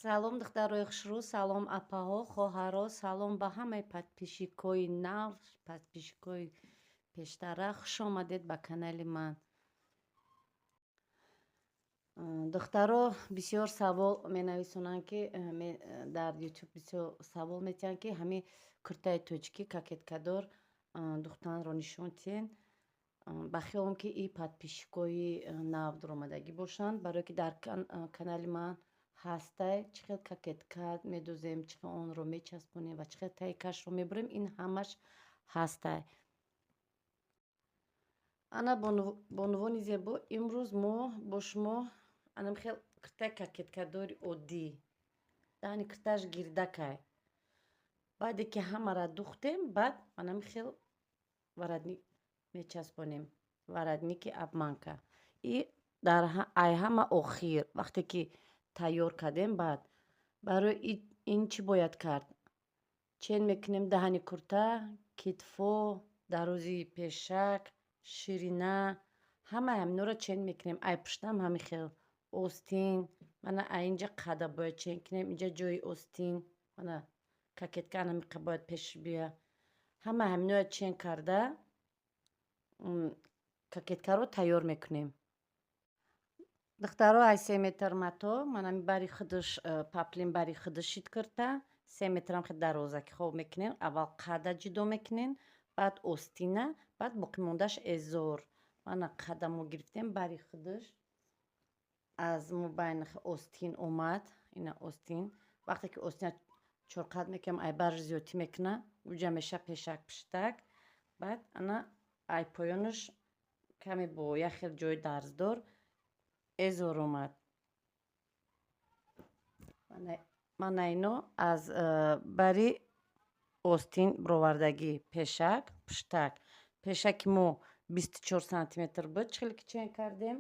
Салом духтарои хушрӯ, салом апаҳо, хоҳаро, салом ба ҳамаи подписчикои нав, подписчикои пештара. Хуш омадед ба канали ман. Духтаро бисёр савол менависонанд ки дар YouTube бисёр савол метиҳанд ки ҳамин куртаи тоҷикӣ кокеткадор духтанро нишон тиҳен. Ба хиёлам ки и подписчикои нав дуромадагӣ бошанд, барое ки дар канали ман ҳастай чӣ хел кокетка медӯзем, чӣ хел онро мечаспонем ва чӣ хел таи кашро мебурем, ин ҳамаш ҳастай. Ана бо нувони зебо, имрӯз мо бо шумо анам хел куртаи кокеткадори оддӣ, яъне куртааш гирдакай. Баъде ки ҳамаро духтем, баъд анам хел варатник мечаспонем, варатники обманка. И дар ҳама охир вақте ки тайёр кардем, баъд барои ин чӣ бояд кард? Чен мекунем даҳани курта, китфо, дарози пешак, ширина, ҳамаи ҳаминҳоро чен мекунем. Ай пуштам ҳамин хел остин, мана ай инҷа қада бояд чен кунем, инҷа ҷои остин, мана кокетка анамиқа бояд пеш биёяд. Ҳамаи ҳаминҳоро чен карда кокеткаро тайёр мекунем. Духтаро ай 3 метр мато, манами бари худаш паплин бари худаш шит карта, 3 метрам хел дарозаки хоб мекунем. Аввал қада ҷудо мекунем, баъд остина, баъд боқимондаш эзор. Мана қадамо гирифтем бари худаш, аз мобайн остин омад, ина остин. Вақте ки остина 4 қад мекунем, ай барш зиёдтӣ мекуна, уҷа меша пешак пуштак. Баъд ана ай поёнаш каме бо як хел ҷои дарздор эзор омад. Мана ино аз бари остин бировардагӣ пешак, пуштак. Пешаки мо 24 сантиметр буд, чӣ хеле ки чен кардем,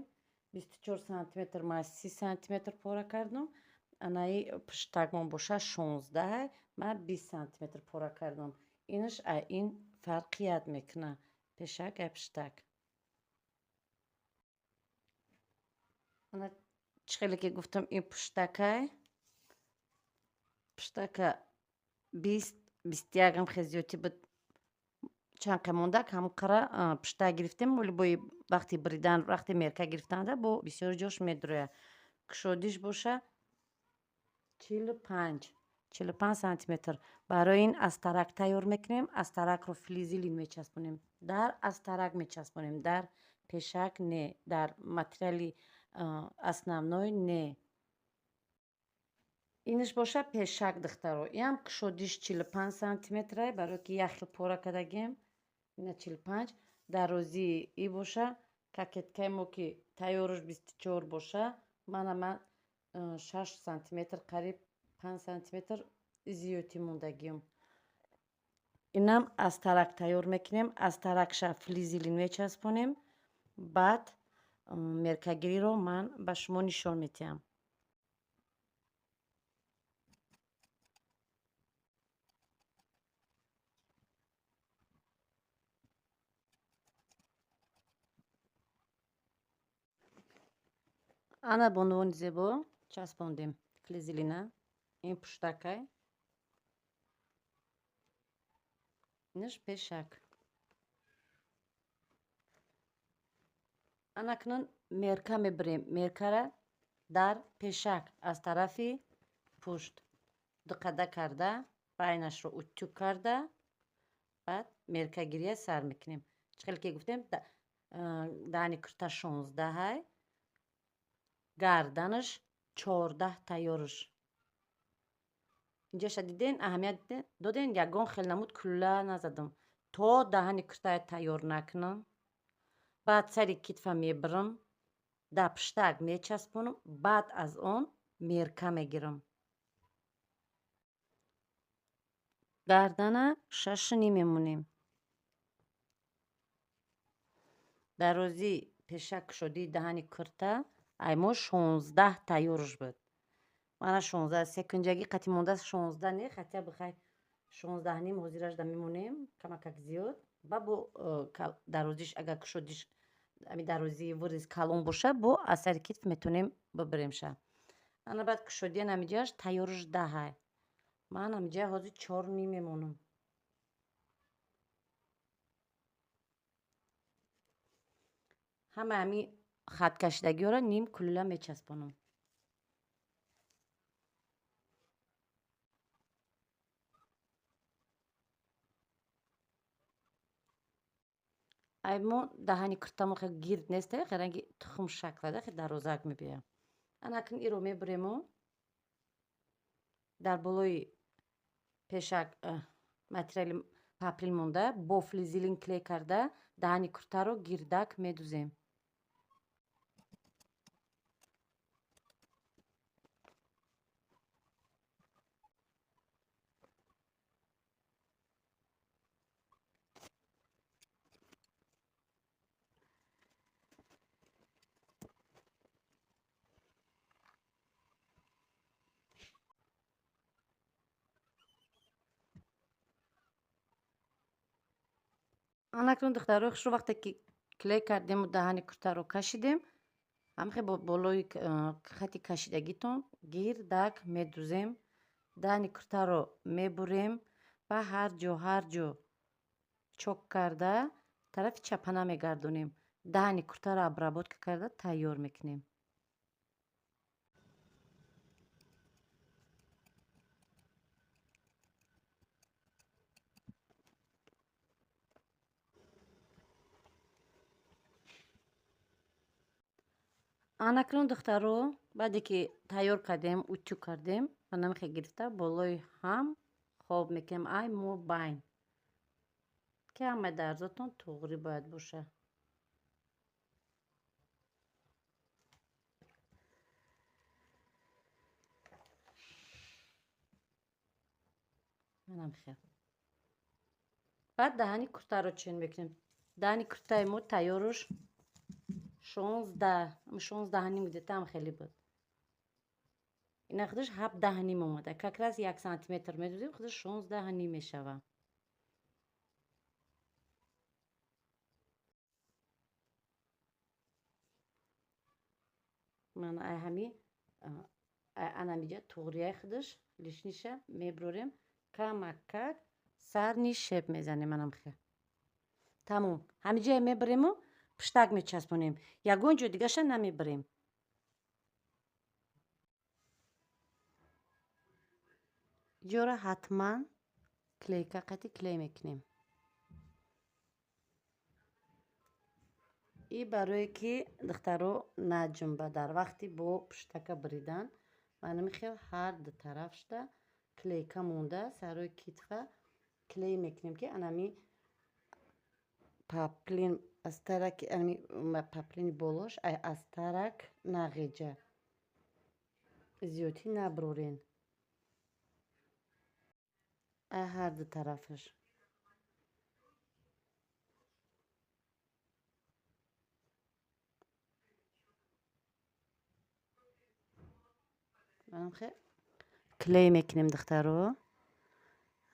24 сантиметр ман 30 сантиметр пора кардам. Анаи пуштакмо боша 16, ман 20 сантиметр пора кардам. Инаш ай ин фарқият мекуна, пешак ай пуштак. Чӣ хеле ки гуфтам, ин пуштакай, пуштака 20-21 хел зиёдтӣ буд. Чанд қа монда камқара пуштак гирифтем, вале бои вақти бридан, вақти мерка гирифтанда бо бисёр ҷош медурояд. Кушодиш боша 45 сантиметр. Барои ин астарак тайёр мекунем. Астаракро флизелин мечаспонем. Дар астарак мечаспонем, дар пешак не, дар материали основной не. Инаш боша пешак духтаро. Иам кушодиш 45 сантиметрай, барое ки як хел пора кардагем. Ина 45. Дарозии и боша, кокеткаи мо ки тайёраш 24 боша, ман 6 сантиметр, қариб 5 сантиметр зиёдтӣ мондагиам. Инам астарак тайёр мекунем. Астаракша флизелин мечаспонем. Баъд меркагириро ман ба шумо нишон медиҳам. Ана бо нувони зебо часпондем флизелина. Ин пуштакай, инаш пешак. ана акнун мерка мебурем. Меркара дар пешак аз тарафи пушт дуқада карда, байнашро утюг карда, баъд меркагирия сар мекунем. Чӣ хеле ки гуфтем, даҳани курта 16, гарданаш 14 тайёраш. Инҷаша диден, аҳамият доден, ягон хел намуд кулла назадам. То даҳани куртаи тайёр накунам, баъд сари китфа мебурам, да пуштак мечаспонам, баъд аз он мерка мегирам. Гардана 6.5 мемонем. Дарозии пешак кушодии даҳани курта ай мо 16 тайёраш буд. Мана 16 секунҷагӣ қати монда 16 не, хотя бихай 16.5 ҳозираш да мемонем, камакак зиёд. Ба бо дарозиш агар кушодиш дарозии вырез калон боша, бо аз сари китф метавонем бибуремша. ана баъд кушодия намиҷааш тайёрш даҳай. Ман намиҷа ҳозир 4:30 мемонам. ҳама ҳами хаткашидагиёро ним кулула мечаспонам. ай мо даҳани куртамо хел гирд неста, хел ранги тухм шаклада хел дарозак мебиям. ана акн иро мебурему дар болои пешак материали паплин монда бо флизелин клей карда даҳани куртаро гирдак медузем. ан акнун духтарои хушро вақте ки клей кардему даҳани куртаро кашидем, ҳамхел бо болои хати кашидагитон гирдак медузем, даҳани куртаро мебурем ва ҳар ҷо чок карда тарафи чапана мегардонем. даҳани куртаро обработка карда тайёр мекунем. ан акнун духтаро баъде ки тайёр кардем, утюг кардем ва намихе гирифта болои ҳам хоб мекунем ай мо байн ки ҳамаи дарзотон туғри бояд боша. манамхел баъд даҳани куртаро чен мекунем. даҳани куртаи мо тайёруш 16 гудетам хеле буд. ина худаш 17 омада. какрас 1 сантиметр медузем, худаш 16 мешава. ман ай ҳами анамиҷа туғрияи худаш лишниша мебурем, камакак сарни шеб мезанем. манамхел тамом. ҳамиҷае мебурему пуштак мечаспонем. ягон ҷо дигаша намебурем. ҷора ҳатман клейка қати клей мекунем. и барое ки духтаро наҷунба дар вақти бо пуштака буридан. манамихел ҳар ду тарафшда клейка монда сарои китфа клей мекунем ки анами паплин аз тараки паплини болош аз тарак нағеҷа, зиёдӣ набурорен. ҳар ду тарафаш. клей мекунем духтаро.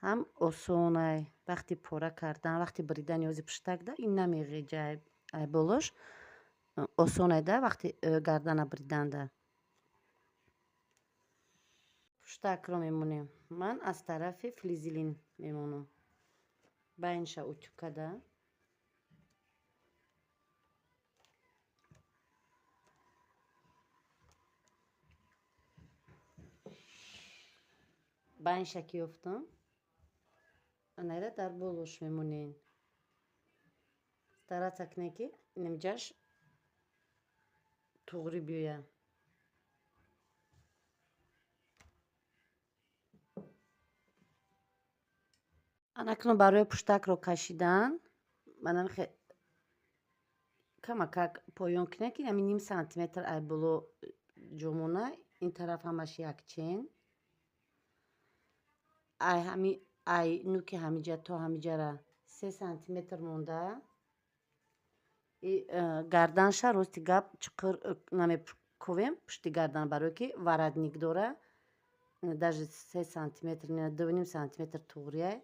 ҳам осонай вақти пора кардан, вақти буридан ниёзи пуштак да ин намеғеҷа ай болош. осонайда вақти гардана буриданда. пуштакро мемонем. ман аз тарафи флизелин мемонам. байнша утюг карда байнша ки ёфтам анайда дар болош мемонем. стараться кунем ки намиҷаш туғри биёя. ан акнун барои пуштакро кашидан манамихе камакак поён кунем ки ҳами 0.5 сантиметр ай боло ҷомона, ин тараф ҳамаш якчен. ай нуки ҳамиҷа то ҳамиҷара 3 сантиметр монда. гарданша рости гап чуқур намековем пушти гардан барое ки варадник дора. даже 3 сантиметр 2.5 сантиметр туғрияй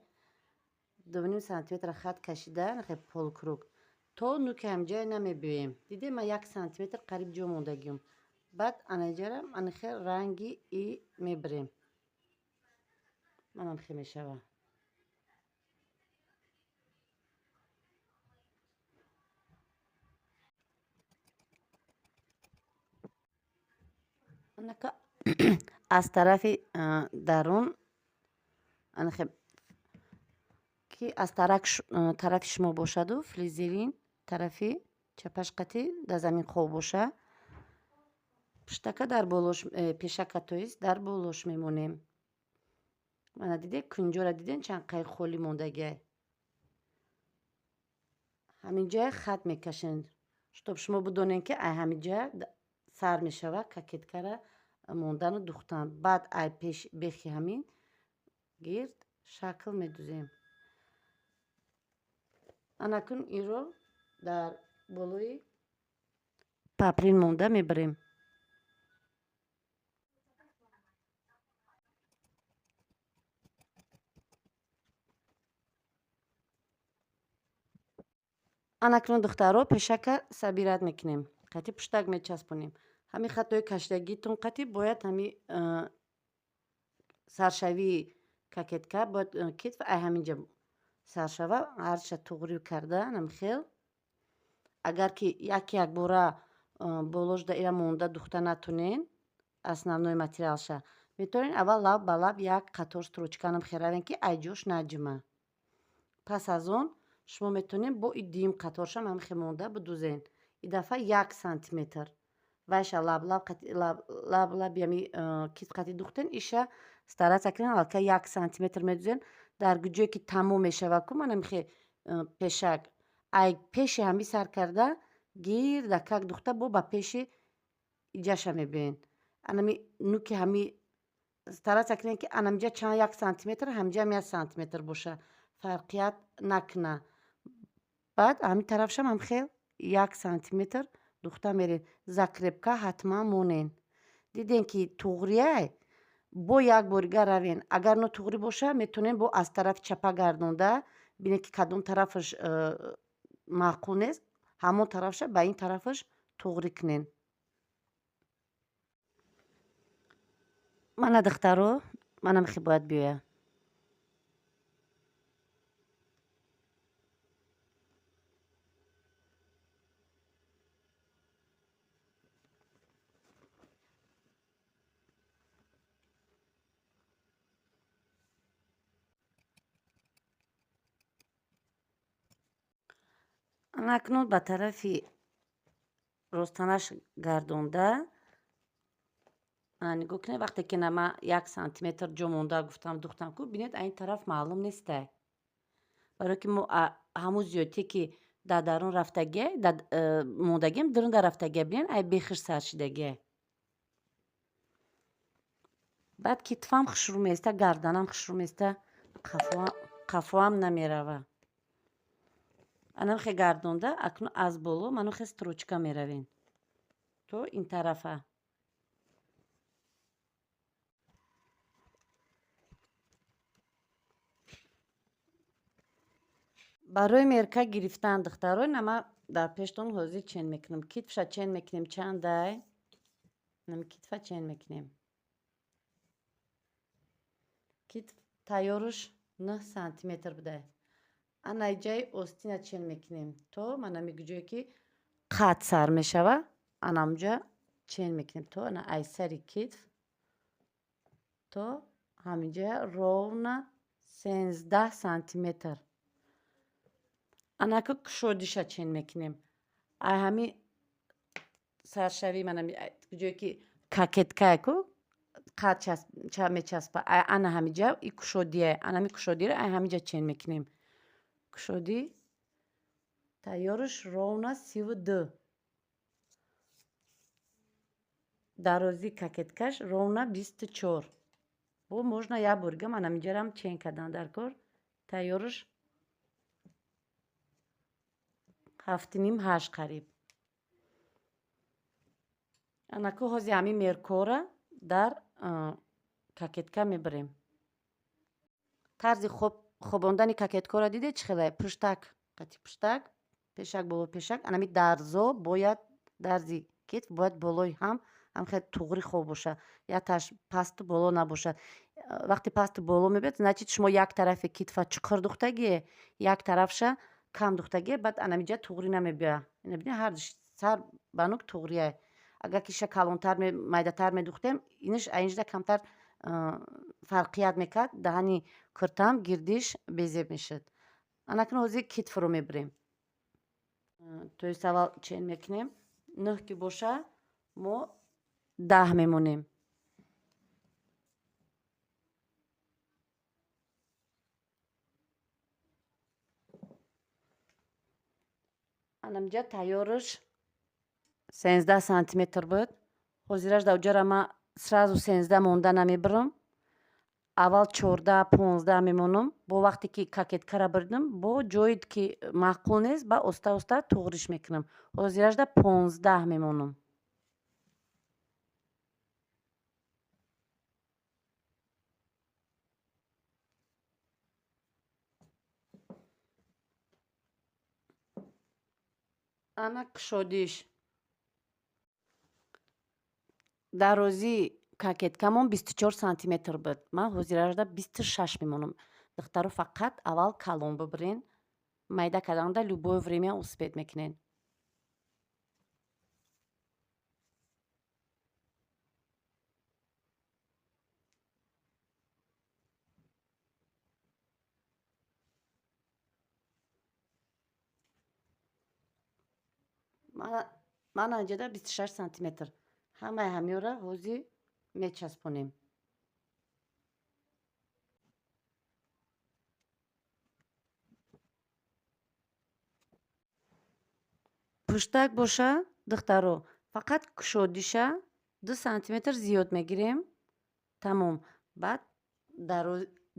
2.5 сантиметр хат кашида нахе полукруг то нуки ҳамиҷае намебиёем. дидем ман 1 сантиметр қариб ҷо мондагиём. بعد انجرم انخه رنگی ای میبریم. منم خیلی میشوه. انکه از طرف درون انخه که از طرف شما باشد و فلیزرین طرفی چپش قطی در زمین خوب باشه پشتکه در بالوش پیشکه تویست در بالوش میمونیم. من دیده کنجوره دیدین چند قای خولی موندگه همینجا خط میکشین شتاب شما بدونین که ای همینجا سر میشوه ککت کره موندن و دوختن بعد ای پیش بخی همین گرد شکل میدوزیم. انکن ای رو در بالوی پاپرین مونده میبریم. انکن دخترو پیشکه سبیرت میکنیم قطی پشتک میچسبونیم. همین خطای کشیدگیتون قطی باید همین سرشوی ککتکه باید کتف ای همینجا سرشوه هرچه توغری کرده نمخیل اگر که یک باره بولوش دا ایره مونده دوخته نتونین основной материалша میتونین اول لب به لب یک قطار سтрочка نمخیروین که ای جوش نجمه. پس از اون شما میتونین با این دیم قطارشم همخی مونده بدوزین. این دفعه 1 سانتیمتر وایشه لب لب یمی کیت قطی دوختین ایشه стараться کنین الکه 1 سانتیمتر میدوزین در گوجه که تموم میشه و که من همخی پیشک ای پیش همی سر کرده گیر دکک دوخته با پیش ایجاشه میبین انمی نوکی همی стараться کنین که انمجا چند 1 سانتیمتر همجا هم 1 سانتیمتر باشه فرقیت نکنه. بعد همین طرفشم هم خیل 1 سانتیمتر دوخته میرین. زکربکه حتما مونین. دیدین که توغریه با یک بارگه روین اگر نو توغری باشه میتونین با از طرف چپه گردونده بینید که کدوم طرفش معقول نیست همون طرفش به این طرفش توغری کنین. من دخترو منم خیلی باید بیایه. اکنون به طرفی رستنش گردونده نگاه کنید وقتی که من 1 سانتیمتر جا مونده گفتم دوختم که بینید این طرف معلوم نیسته برای که همون زیادی که در درون رفتگه موندگیم درون در رفتگه بینید ای بیخش سرشیدگه. بعد کتفم خشروم میسته گردنم خشروم میسته قفوام نمیروه. انم خیلی گردونده اکنون از بالو منو خیلی سтрочка میروین تو این طرفه. برای مرکه گرفتن دخترای نما در پیشتون حوزی چین میکنم کتفش چین میکنیم چند دای نمی کتفه چین میکنیم کتف تایورش 9 سانتیمتر بده انا جای اوستینا چین میکنیم تو من میگوجه که قط سر میشوه انامجا چین میکنیم تو انا ای سری کتف تو همینجا رونا 13 سانتیمتر انا که کشودیشا چین میکنیم ای همی سرشوی منم گوجه که کاکتکه کو قط چه میچسبه انا همینجا ای کشودیه انا می کشودی رو ای همینجا چین میکنیم کشودی تایورش رونا 32 дарози кокеткаш ровно 24 бо можно як бурга манам инҷорам чен кардан дар кор тайёраш 7.5-8 қариб анаку ҳози ҳамин меркора дар кокетка мебарем. тарзи хобондани кокеткора диде чӣ хеле пуштак қати пуштак пешак боло пешак анами дарзо бояд дарзи кетф бояд болои ҳам ҳамхел туғри хуб бошад, яташ пасту боло набошад. Вақте пасту боло мебиёд, значит шумо як тарафи китфа чуқур духтагие, як тарафша кам духтагие, баъд анамиҷа туғри намебиёяд. Ина бинед ҳар сар банук туғрияй. Агар ки иша калонтар майдатар медухтем, иниш аинҷда камтар фарқият мекард, даҳани куртам гирдиш безеб мешуд. Анакун ҳозир китфро мебурем. То есть аввал чен мекунем, 9 ки боша, мо 10 мемонем. Анамҷа тайёраш 13 сантиметр буд. Ҳозираш давҷара ман сразу 13 монда намебурам. Аввал 14-15 мемонам. Бо вақте ки кокеткара бурдам, бо ҷое ки маъқул нест, ба оста туғриш мекунам. Ҳозирашда 15 мемонам. Ана кушодиш. Дарозии кокеткамон 24 сантиметр буд. Ман ҳозирашда 26 мемонам. Духтаро фақат аввал калон бубурен, майда карданда любое время успед мекунен. Ман анҷода 26 сантиметр. Ҳамаи ҳамёра ҳозир мечаспонем. пуштак боша, духтаро фақат кушодиша 2 сантиметр зиёд мегирем. Тамом. Баъд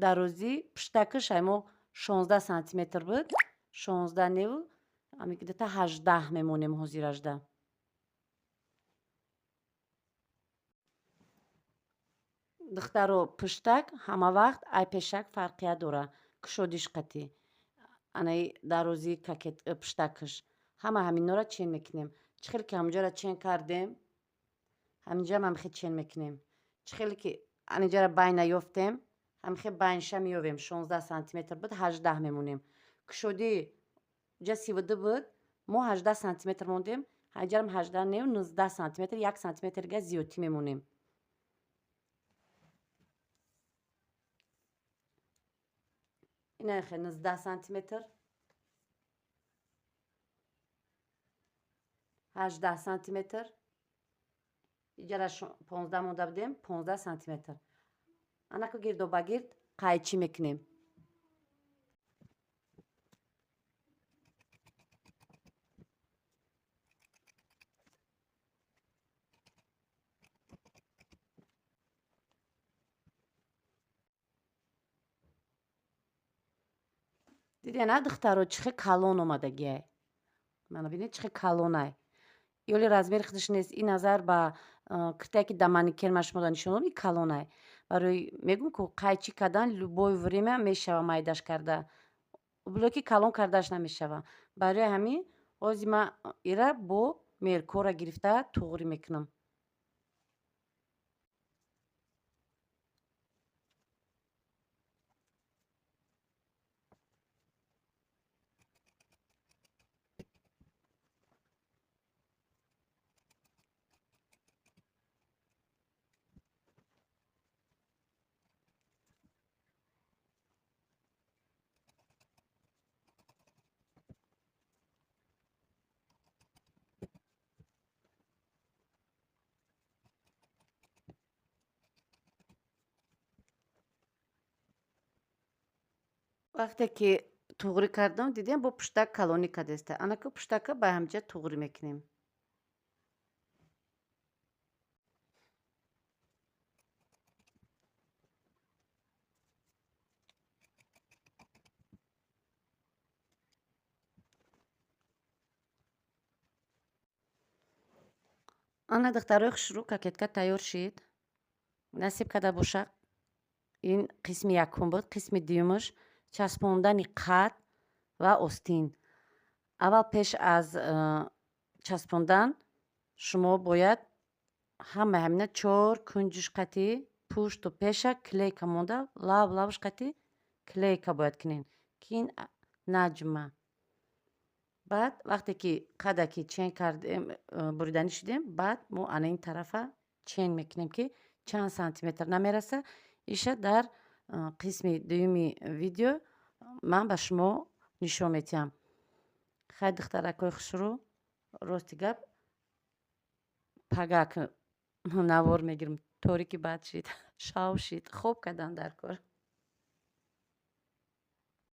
дарозии пуштакаш мо 16 сантиметр буд. 16 нев, ами гидета 18 мемонем ҳозирашда. духтаро пуштак ҳама вақт ай пешак фарқият дора. Кушодиш қатӣ. Анаи дарозии пуштакаш. Ҳама ҳаминора чен мекунем. Чӣ хеле ки ҳаминҷора чен кардем, ҳаминҷаам ҳамихел чен мекунем. Чӣ хеле ки анинҷара байн наёфтем, ҳамихел байнша меёвем. 16 сантиметр буд, 18 мемонем. Кушоди ҷа 32 буд, мо 18 сантиметр мондем. ҳаминҷарам 18 нев, 19 сантиметр, 1 сантиметрга зиёдтӣ мемонем. Ина хел 19 сантиметр, 18 сантиметр, иҷара 15 монда будем, 15 сантиметр. Анако гирдобагирд қайчӣ мекунем. дидена духтаро чӣ хел калон омадагиай. Мана бинед чӣ хел калонай. ёли размери худаш нест. ин назар ба куртае ки да маникюр ма шумо нишонам, ин калонай. Барои мегӯм ку қайчӣ кардан любое время мешава майдаш карда. Блоки калон кардаш намешава. Барои ҳамин ҳозир ман ира бо меркора гирифта туғри мекунам. вақте ки туғри кардам, дидем бо пуштак калонӣ кардеста. Анако пуштака ба ҳамҷа туғри мекунем. ана духтарои хушрӯ, кокетка тайёр шид. Насиб карда боша ин қисми якум буд. Қисми дуюмаш часпондани қад ва остин. Аввал пеш аз часпондан шумо бояд همه همینه 4 کنجش قطعی پوشت و پیشه کلیکا مونده لابش قطعی کلیکا باید کنین که این نجمه. بعد وقتی که قدکی چین کردیم بریدنی شدیم بعد مو انا این طرفه چین میکنیم که چند سانتیمتر نمیرسه. ایشه در قسم دومی ویدیو من به شما نشون میتیم. خیلی دخترکای خوش رو راستی گپ پگک نوار میگیرم طوری که بعد شید شاو شید خوب کردم در کار.